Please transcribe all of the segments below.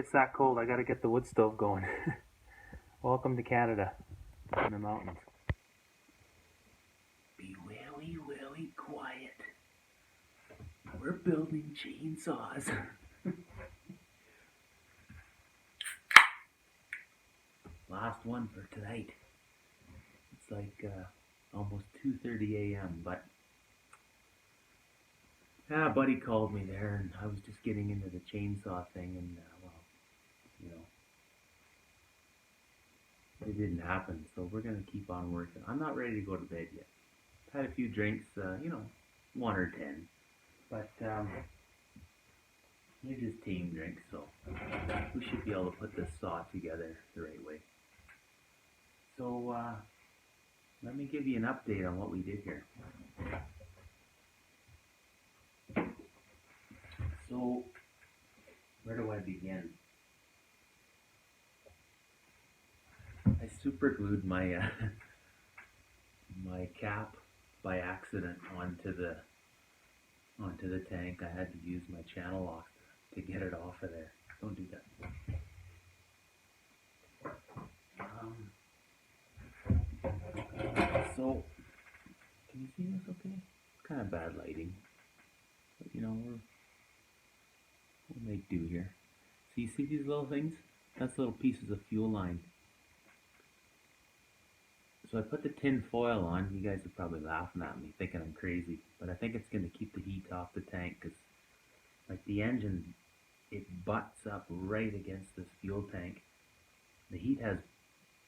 gets that cold, I gotta get the wood stove going. Welcome to Canada, in the mountains. Be willy, willy quiet. We're building chainsaws. Last one for tonight. It's like almost 2:30 a.m. But a buddy called me there, and I was just getting into the chainsaw thing, and well, you know, it didn't happen. So we're gonna keep on working. I'm not ready to go to bed yet. Had a few drinks, you know, 1 or 10, but they're just tame drinks, so we should be able to put this saw together the right way. So let me give you an update on what we did here. So where do I begin? I super glued my my cap by accident onto the tank. I had to use my channel lock to get it off of there. Don't do that. So can you see this okay? It's kind of bad lighting, but you know, we'll make do here. So you see these little things? That's little pieces of fuel line. So I put the tin foil on. You guys are probably laughing at me, thinking I'm crazy, but I think it's going to keep the heat off the tank, because like the engine, it butts up right against this fuel tank. The heat has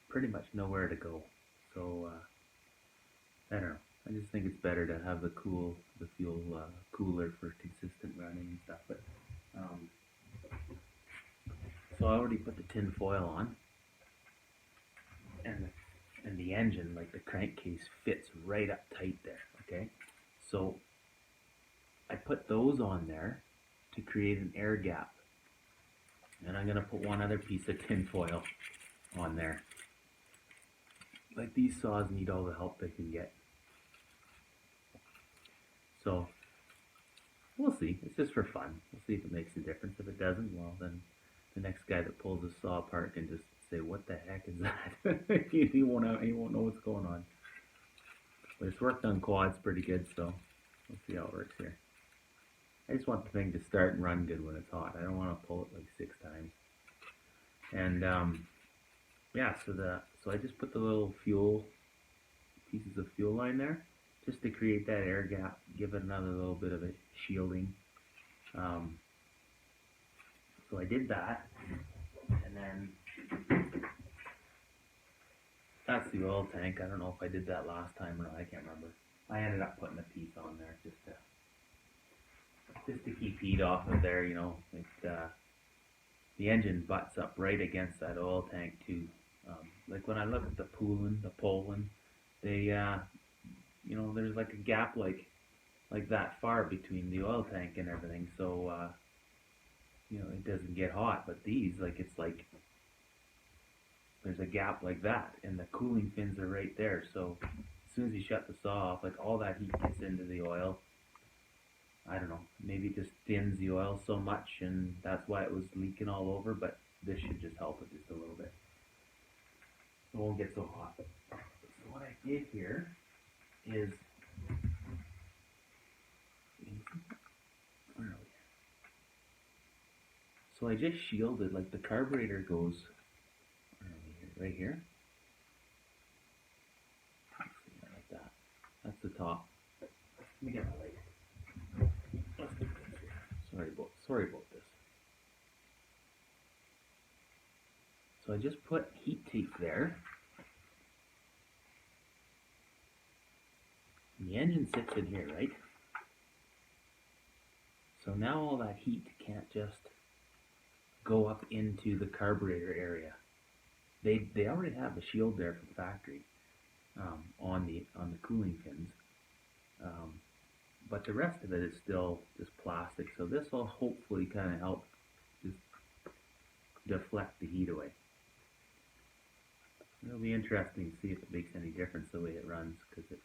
pretty much nowhere to go. So I don't know. I just think it's better to have the fuel cooler for consistent running and stuff. But so I already put the tin foil on, and the engine, like the crankcase, fits right up tight there. Okay, so I put those on there to create an air gap, and I'm gonna put one other piece of tin foil on there. Like, these saws need all the help they can get. So we'll see. It's just for fun. We'll see if it makes a difference. If it doesn't, well, then the next guy that pulls the saw apart can just say, "What the heck is that?" he won't know what's going on. But it's worked on quads pretty good, so we'll see how it works here. I just want the thing to start and run good when it's hot. I don't want to pull it like 6 times. And yeah, so I just put the little pieces of fuel line there, just to create that air gap, give it another little bit of a shielding. So I did that, and then that's the oil tank. I don't know if I did that last time or not. I can't remember. I ended up putting a piece on there just to keep heat off of there. You know, the engine butts up right against that oil tank too. Like when I look at the Poland, they you know, there's like a gap like that far between the oil tank and everything, so you know, it doesn't get hot. But these, like, it's like there's a gap like that, and the cooling fins are right there. So as soon as you shut the saw off, like, all that heat gets into the oil. I don't know, maybe it just thins the oil so much, and that's why it was leaking all over. But this should just help it just a little bit. It won't get so hot. So what I did here is, where are we? So I just shielded, like, the carburetor goes, where are we here? Right here. Like that. That's the top. Let me get my light. Let's do this here. Sorry about this. So I just put heat tape there. And the engine sits in here, right? So now all that heat can't just go up into the carburetor area. They already have a shield there from factory on the cooling fins, but the rest of it is still just plastic. So this will hopefully kind of help just deflect the heat away. It'll be interesting to see if it makes any difference the way it runs, because it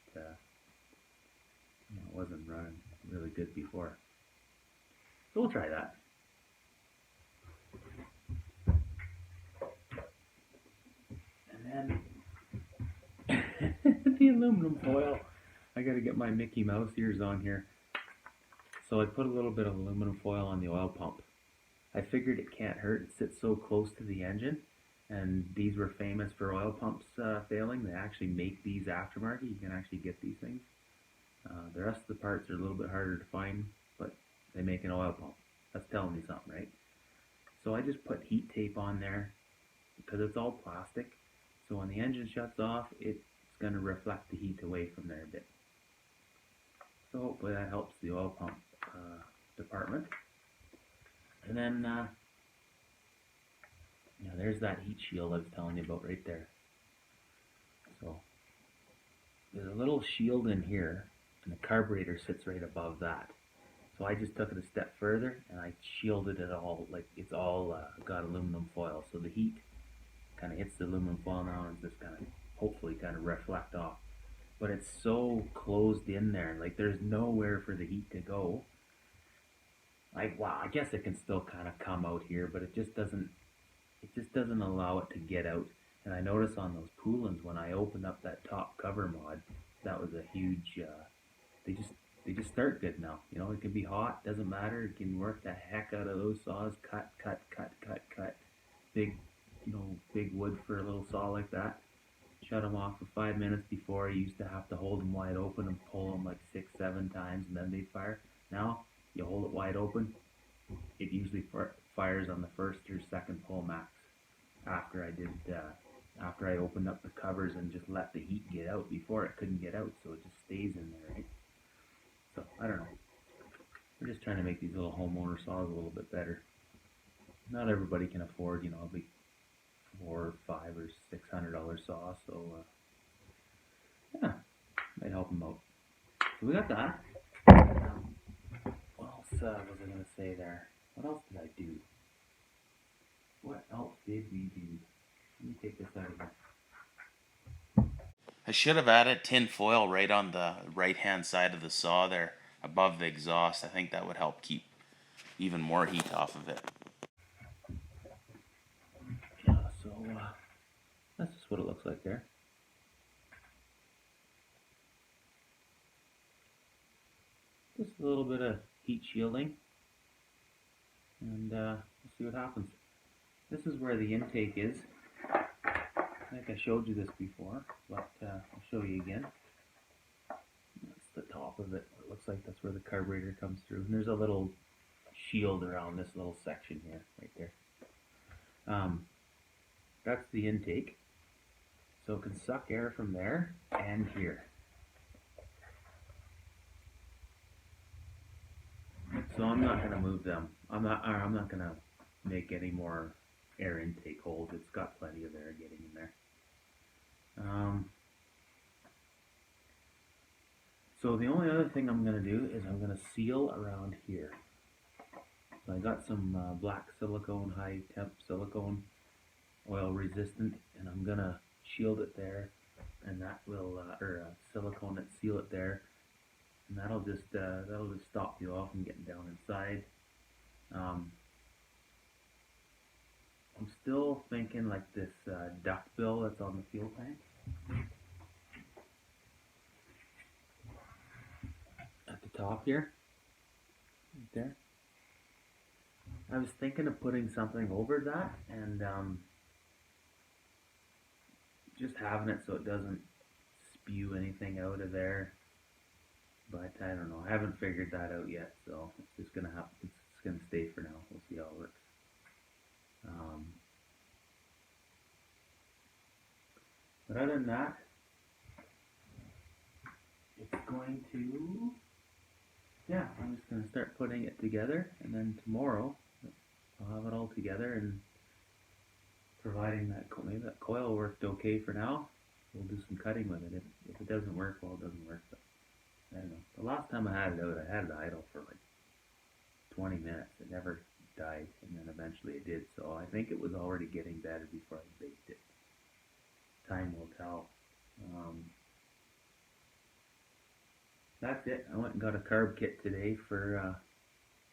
you know, it wasn't running really good before. So we'll try that. aluminum foil. I gotta get my Mickey Mouse ears on here. So I put a little bit of aluminum foil on the oil pump. I figured it can't hurt. It sits so close to the engine, and these were famous for oil pumps failing. They actually make these aftermarket. You can actually get these things. The rest of the parts are a little bit harder to find, but they make an oil pump. That's telling me something, right? So I just put heat tape on there because it's all plastic. So when the engine shuts off, it's going to reflect the heat away from there a bit. So hopefully that helps the oil pump department. And then, there's that heat shield I was telling you about right there. So there's a little shield in here, and the carburetor sits right above that. So I just took it a step further, and I shielded it all, like it's all got aluminum foil. So the heat kind of hits the aluminum foil now, and just kind of, hopefully, kind of reflect off. But it's so closed in there, like there's nowhere for the heat to go. Like, wow, I guess it can still kind of come out here, but it just doesn't allow it to get out. And I noticed on those Poolins, when I opened up that top cover mod, that was a huge, they just start good now. You know, it can be hot, doesn't matter. It can work the heck out of those saws. Cut. Big, big wood for a little saw like that. Shut them off for 5 minutes before. I used to have to hold them wide open and pull them like 6-7 times, and then they'd fire. Now, you hold it wide open. It usually fires on the first or second pull max. After I opened up the covers and just let the heat get out. Before it couldn't get out, so it just stays in there, right? So, I don't know. We're just trying to make these little homeowner saws a little bit better. Not everybody can afford, a big $400, $500, or $600 saw, so, yeah, might help them out. So we got that. What else was I going to say there? What else did I do? What else did we do? Let me take this out of here. I should have added tin foil right on the right-hand side of the saw there, above the exhaust. I think that would help keep even more heat off of it. Yeah, so that's just what it looks like there. Just a little bit of heat shielding, and we'll see what happens. This is where the intake is. I think I showed you this before, but I'll show you again. That's the top of it. It looks like that's where the carburetor comes through. And there's a little shield around this little section here, right there. That's the intake. So it can suck air from there and here. So I'm not going to move them. I'm not going to make any more air intake holes. It's got plenty of air getting in there. So the only other thing I'm going to do is I'm going to seal around here. So I got some black silicone, high temp silicone, oil resistant, and I'm going to shield it there, and that will, silicone it, seal it there, and that'll just stop the oil from getting down inside. I'm still thinking like this duck bill that's on the fuel tank. At the top here, right there. I was thinking of putting something over that and just having it so it doesn't spew anything out of there. But I don't know. I haven't figured that out yet, so it's just gonna have. It's gonna stay for now. We'll see how it works. But other than that, it's going to. Yeah, I'm just gonna start putting it together, and then tomorrow I'll have it all together, and providing that maybe that coil worked okay for now, we'll do some cutting with it. If it doesn't work, well, it doesn't work. But I don't know. The last time I had it out, I had it idle for like 20 minutes. It never died, and then eventually it did. So I think it was already getting better before I baked it. Time will tell. That's it. I went and got a carb kit today for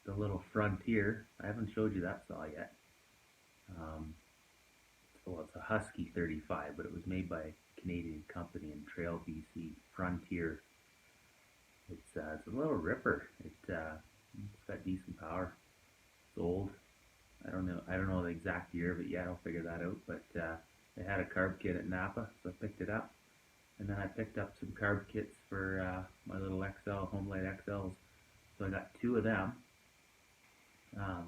the little Frontier. I haven't showed you that saw yet. Well, it's a Husky 35, but it was made by Canadian company in Trail, BC, Frontier. It's a little ripper. It's got decent power. It's old. I don't know the exact year, but yeah, I'll figure that out. But they had a carb kit at Napa, so I picked it up. And then I picked up some carb kits for my little XL, Homelight XLs. So I got 2 of them. I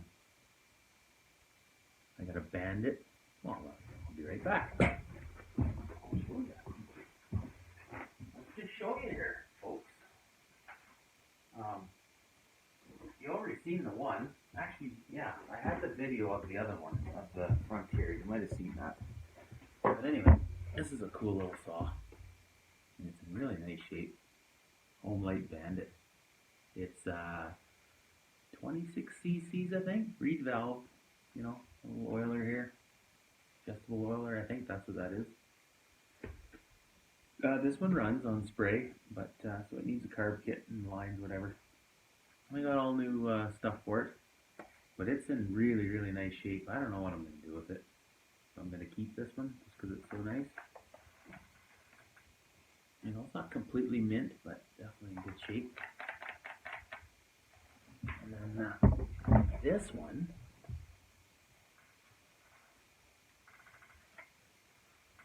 got a Bandit. Well, I'll be right back. Let's just show you here, folks. You already seen the one. Actually, yeah, I had the video of the other one, of the Frontier. You might have seen that. But anyway, this is a cool little saw. And it's in really nice shape. Homelight Bandit. It's 26 cc's, I think. Reed valve, you know, a little oiler here. Adjustable oiler, I think that's what that is. This one runs on spray, but so it needs a carb kit and lines, whatever. I got all new stuff for it, but it's in really, really nice shape. I don't know what I'm going to do with it. So I'm going to keep this one just because it's so nice. You know, it's not completely mint, but definitely in good shape. And then this one,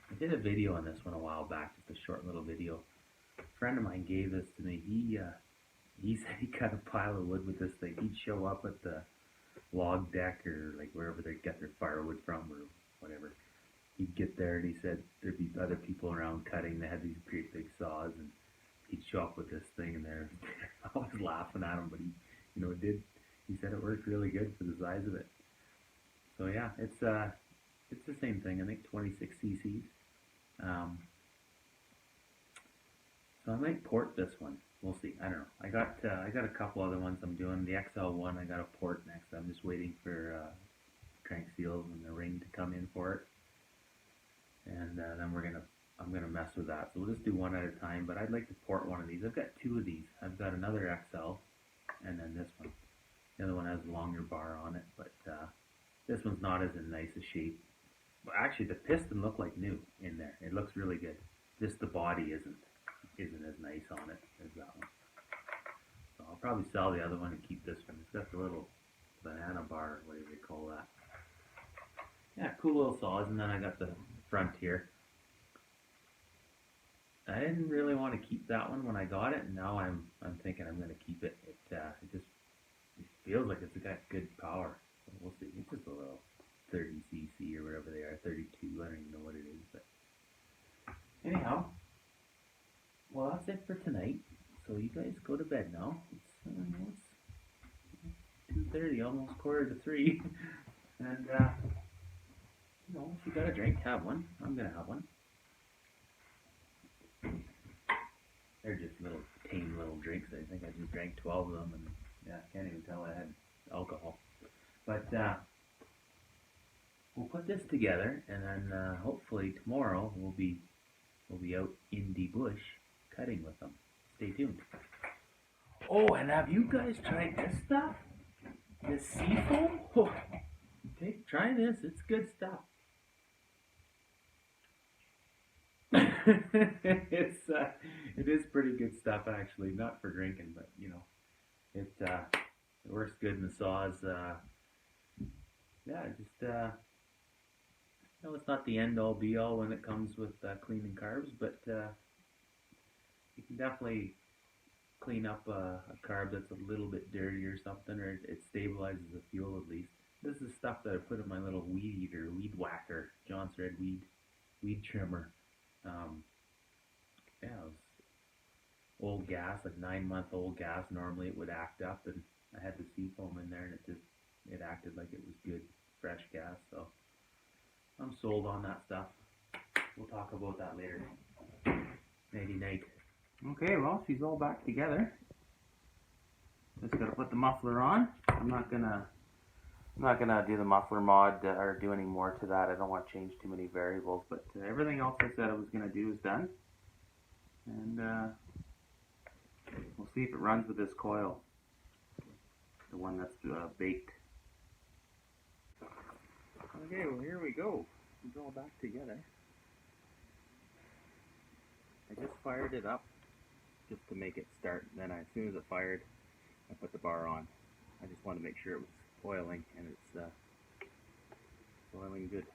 I did a video on this one a while back, just a short little video. A friend of mine gave this to me. He said he cut a pile of wood with this thing. He'd show up at the log deck or like wherever they get their firewood from or whatever. He'd get there and he said there'd be other people around cutting. They had these pretty big saws and he'd show up with this thing and they're always laughing at him, but he said it worked really good for the size of it. So yeah, it's the same thing. I think 26 cc's. So I might port this one. We'll see. I don't know. I got a couple other ones I'm doing. The XL1 I got a port next. I'm just waiting for crank seals and the ring to come in for it. And then I'm gonna mess with that. So we'll just do one at a time. But I'd like to port one of these. I've got 2 of these. I've got another XL, and then this one. The other one has a longer bar on it, but this one's not as in nice a shape. Well, actually, the piston looked like new in there. It looks really good. Just the body isn't as nice on it as that one. So I'll probably sell the other one and keep this one. It's got the little banana bar, whatever they call that. Yeah, cool little saws. And then I got the Frontier. I didn't really want to keep that one when I got it, and now I'm thinking I'm going to keep it. It feels like it's got good power. So we'll see. It's just a little 30 cc or whatever they are, 32. I don't even know what it is, but anyhow. Well, that's it for tonight. So you guys go to bed now. It's 2:30, almost 2:45. And you know, if you got a drink, have one. I'm gonna have one. They're just little tame little drinks. I think I just drank 12 of them, and yeah, I can't even tell I had alcohol. But we'll put this together, and then hopefully tomorrow we'll be out in the bush cutting with them. Stay tuned. Oh, and have you guys tried this stuff? This seafoam? Oh, try this. It's good stuff. It is pretty good stuff actually. Not for drinking, but you know, it works good in the saws. Yeah, just you know, it's not the end all be all when it comes with cleaning carbs, but you can definitely clean up a carb that's a little bit dirty or something, or it stabilizes the fuel at least. This is stuff that I put in my little weed eater, weed whacker, John's Red weed trimmer. Yeah, it was old gas, like 9-month-old gas. Normally it would act up, and I had the seafoam in there, and it acted like it was good, fresh gas. So I'm sold on that stuff. We'll talk about that later. Nighty night. Okay, well, she's all back together. Just gotta put the muffler on. I'm not gonna do the muffler mod or do any more to that. I don't want to change too many variables, but everything else I said I was gonna do is done. And we'll see if it runs with this coil, the one that's baked. Okay, well here we go. It's all back together. I just fired it up just to make it start. Then as soon as it fired, I put the bar on. I just wanted to make sure it was oiling, and it's oiling good.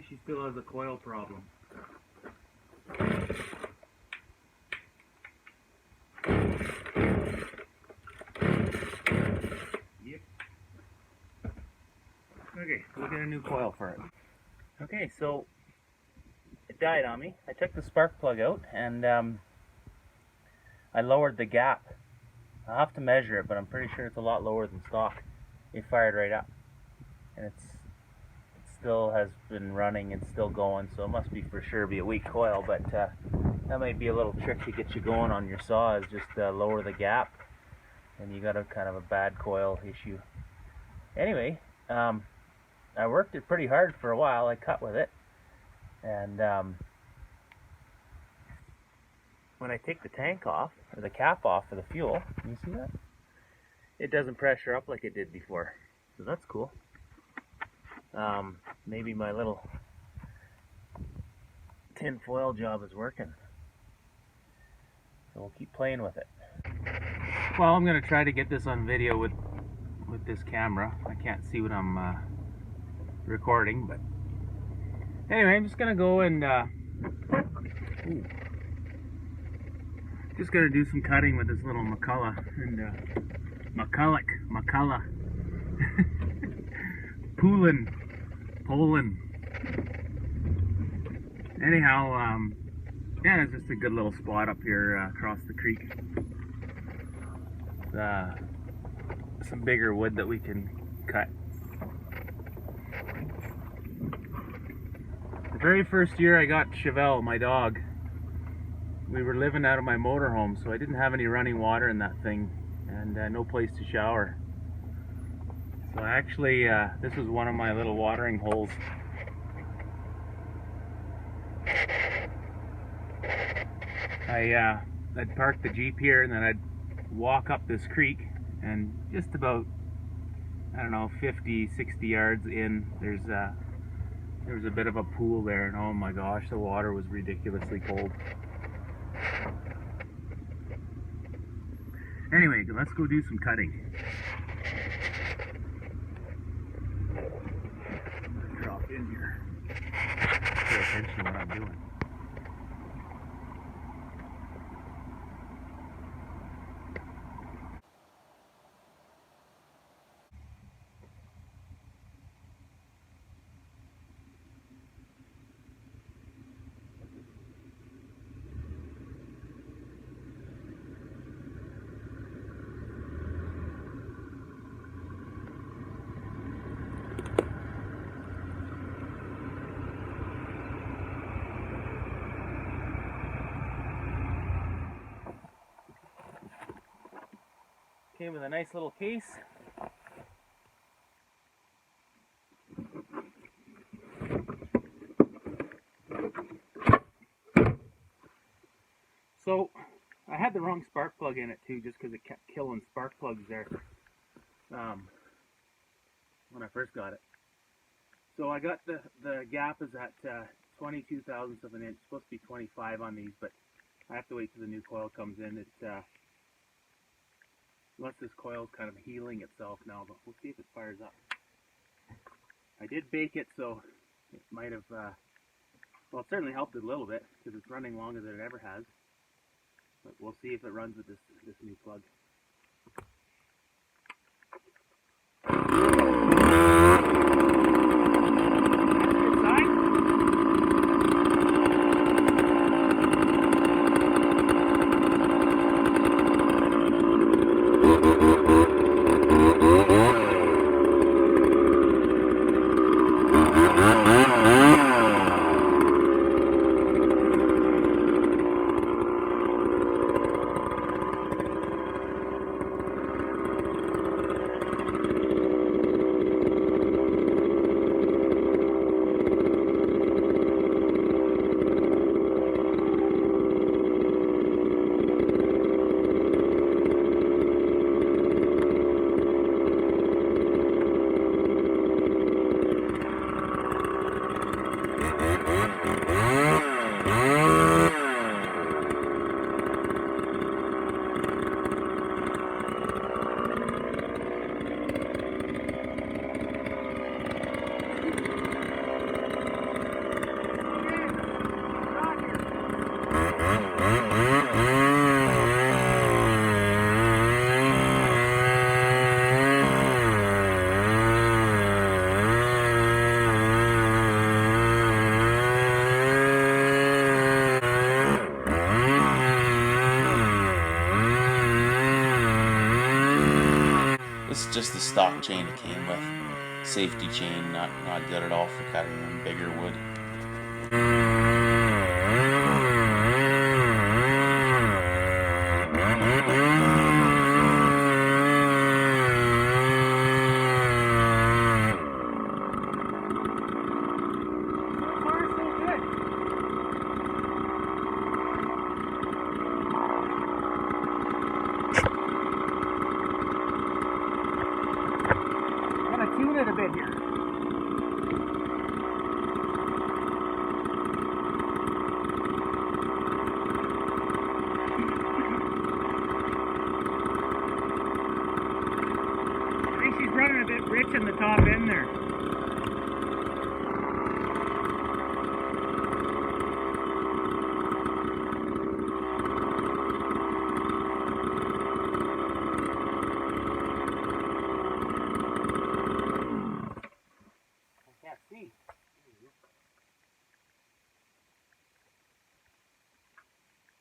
She still has a coil problem. Yep. Okay, we'll get a new coil for it. Okay, so it died on me. I took the spark plug out and I lowered the gap. I'll have to measure it, but I'm pretty sure it's a lot lower than stock. It fired right up, and it still has been running and still going, so it must be for sure be a weak coil, but that might be a little trick to get you going on your saw, is just lower the gap, and you got a kind of a bad coil issue. Anyway, I worked it pretty hard for a while. I cut with it, and when I take the tank off, or the cap off for the fuel, can you see that? It doesn't pressure up like it did before, so that's cool. Maybe my little tin foil job is working. So we'll keep playing with it. Well, I'm going to try to get this on video with this camera. I can't see what I'm recording, but anyway, I'm just going to go and just going to do some cutting with this little McCulloch and McCulloch. Poland. Anyhow, yeah, it's just a good little spot up here across the creek. Some bigger wood that we can cut. The very first year I got Chevelle, my dog, we were living out of my motorhome, so I didn't have any running water in that thing, and no place to shower. So actually, this was one of my little watering holes. I'd park the Jeep here, and then I'd walk up this creek, and just about, I don't know, 50, 60 yards in, there was a bit of a pool there, and oh my gosh, the water was ridiculously cold. Anyway, let's go do some cutting. pay attention to what I'm doing. Came with a nice little case. So I had the wrong spark plug in it too, just because it kept killing spark plugs there when I first got it. So I got the gap is at 22 thousandths of an inch. It's supposed to be 25 on these, but I have to wait till the new coil comes in. Unless this coil's kind of healing itself now, but we'll see if it fires up. I did bake it, so it might have, well, it certainly helped it a little bit, because it's running longer than it ever has. But we'll see if it runs with this new plug. This is just the stock chain it came with. Safety chain, not good at all for cutting on bigger wood. Tune it a bit here. I think she's running a bit rich in the top end there.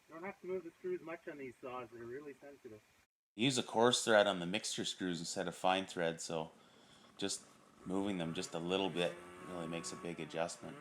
Don't have to move the screws much on these saws, they're really sensitive. Use a coarse thread on the mixture screws instead of fine thread, so just moving them just a little bit really makes a big adjustment.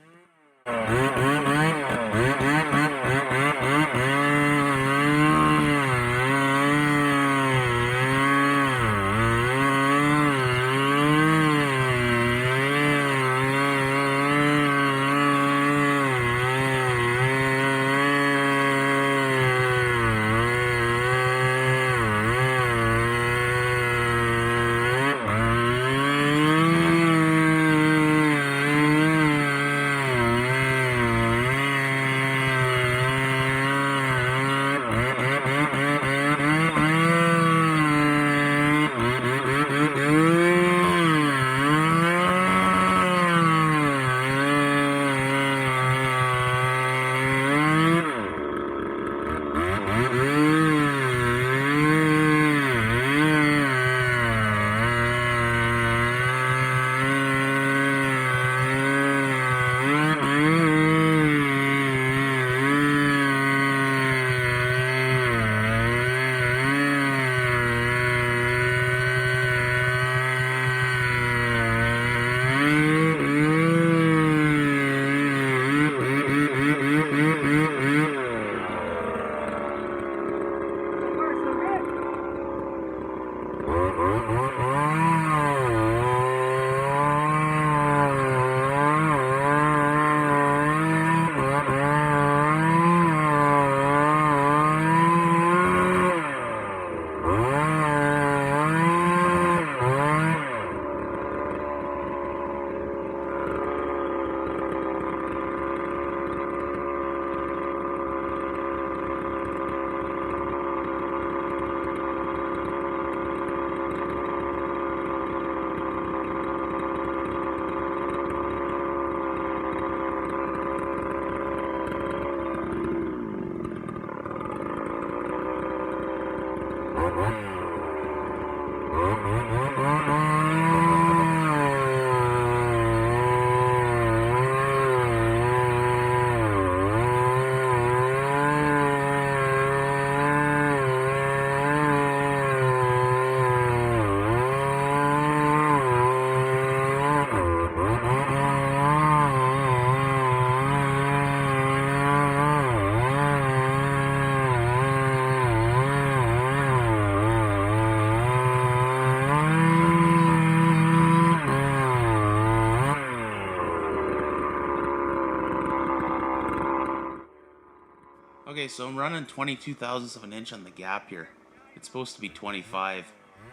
Okay, so I'm running 22 thousandths of an inch on the gap here. It's supposed to be 25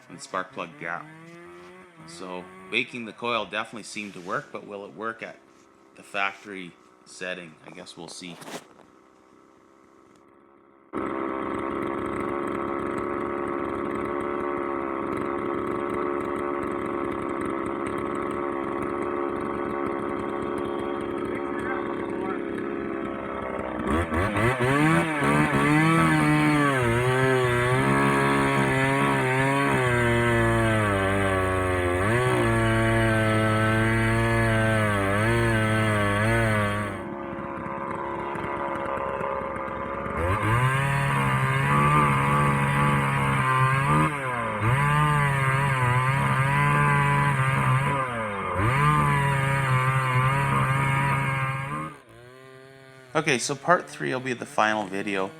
on the spark plug gap. So baking the coil definitely seemed to work, but will it work at the factory setting? I guess we'll see. Okay, so part 3 will be the final video.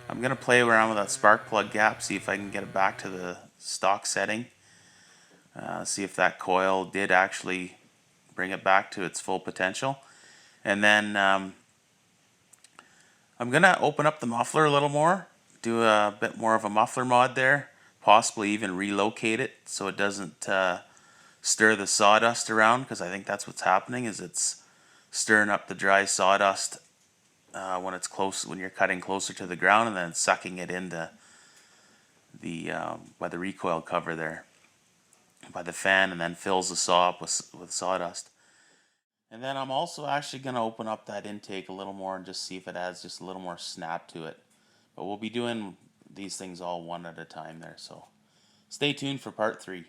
I'm going to play around with that spark plug gap, see if I can get it back to the stock setting. See if that coil did actually bring it back to its full potential. And then I'm going to open up the muffler a little more, do a bit more of a muffler mod there, possibly even relocate it so it doesn't stir the sawdust around, because I think that's what's happening, is it's stirring up the dry sawdust when it's close, when you're cutting closer to the ground, and then sucking it into the by the recoil cover there, by the fan, and then fills the saw up with sawdust. And then I'm also actually going to open up that intake a little more and just see if it adds just a little more snap to it. But we'll be doing these things all one at a time there, so stay tuned for part 3.